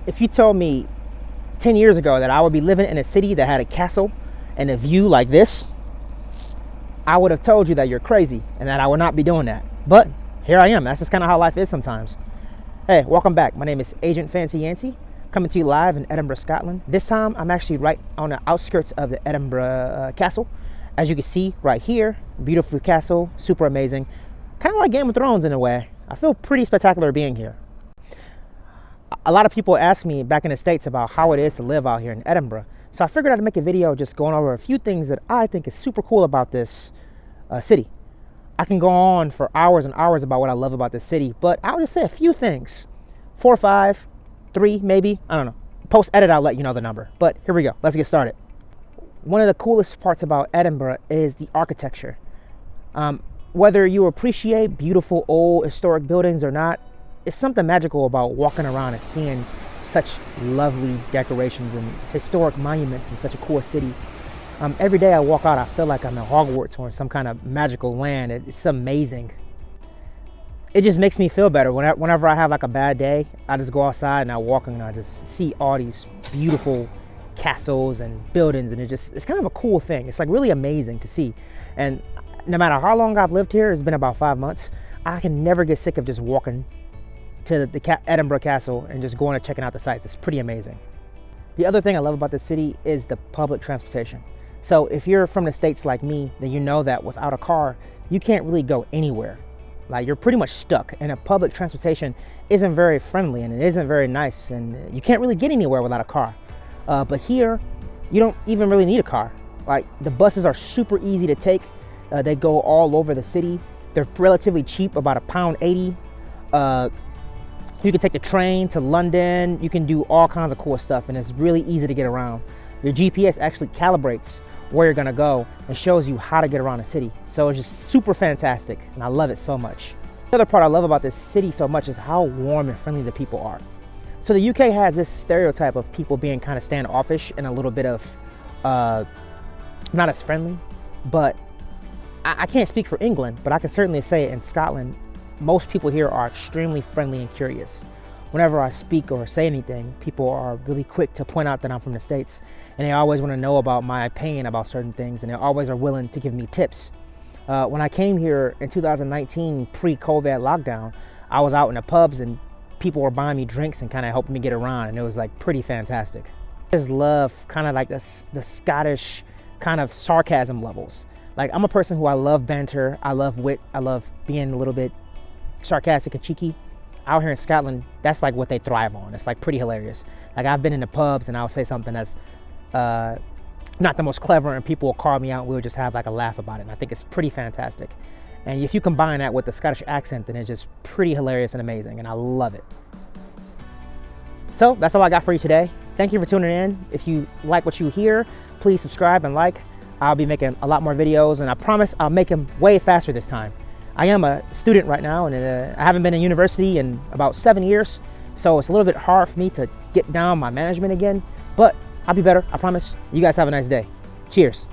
If you told me 10 years ago that I would be living in a city that had a castle and a view like this, I would have told you that you're crazy and that I would not be doing that. But here I am. That's just kind of how life is sometimes. Hey, welcome back. My name is Agent Fancy Yancy, coming to you live in Edinburgh, Scotland. This time I'm actually right on the outskirts of the Edinburgh castle. As you can see right here, beautiful castle, super amazing. Kind of like Game of Thrones in a way. I feel pretty spectacular being here. A lot of people ask me back in the States about how it is to live out here in Edinburgh. So I figured I'd make a video just going over a few things that I think is super cool about this city. I can go on for hours and hours about what I love about this city, but I'll just say a few things. 4 or 5, 3 maybe, I don't know. Post-edit, I'll let you know the number. But here we go, let's get started. One of the coolest parts about Edinburgh is the architecture. Whether you appreciate beautiful old historic buildings or not, it's something magical about walking around and seeing such lovely decorations and historic monuments in such a cool city. Every day I walk out, I feel like I'm in Hogwarts or in some kind of magical land. It's amazing. It just makes me feel better. Whenever I have like a bad day, I just go outside and I walk and I just see all these beautiful castles and buildings, and it's kind of a cool thing. It's like really amazing to see. And no matter how long I've lived here, it's been about 5 months, I can never get sick of just walking to the Edinburgh Castle and just going and checking out the sights. It's pretty amazing. The other thing I love about the city is the public transportation. So if you're from the States like me, then you know that without a car, you can't really go anywhere. Like, you're pretty much stuck, and a public transportation isn't very friendly and it isn't very nice, and you can't really get anywhere without a car. But here, you don't even really need a car. Like, the buses are super easy to take. They go all over the city. They're relatively cheap, about £1.80. You can take the train to London. You can do all kinds of cool stuff, and it's really easy to get around. Your GPS actually calibrates where you're gonna go and shows you how to get around the city. So it's just super fantastic, and I love it so much. The other part I love about this city so much is how warm and friendly the people are. So the UK has this stereotype of people being kind of standoffish and a little bit of not as friendly, but I can't speak for England, but I can certainly say in Scotland, most people here are extremely friendly and curious. Whenever I speak or say anything, people are really quick to point out that I'm from the States, and they always want to know about my opinion about certain things, and they always are willing to give me tips. When I came here in 2019, pre-COVID lockdown, I was out in the pubs and people were buying me drinks and kind of helping me get around, and it was like pretty fantastic. I just love kind of like the Scottish kind of sarcasm levels. Like, I'm a person who I love banter, I love wit, I love being a little bit sarcastic and cheeky. Out here in Scotland, that's like what they thrive on. It's like pretty hilarious. Like, I've been in the pubs and I'll say something that's not the most clever, and people will call me out and we'll just have like a laugh about it. And I think it's pretty fantastic. And if you combine that with the Scottish accent, then it's just pretty hilarious and amazing, and I love it. So that's all I got for you today. Thank you for tuning in. If you like what you hear, please subscribe and like. I'll be making a lot more videos, and I promise I'll make them way faster this time. I am a student right now, and I haven't been in university in about 7 years, so it's a little bit hard for me to get down my management again, but I'll be better, I promise. You guys have a nice day. Cheers.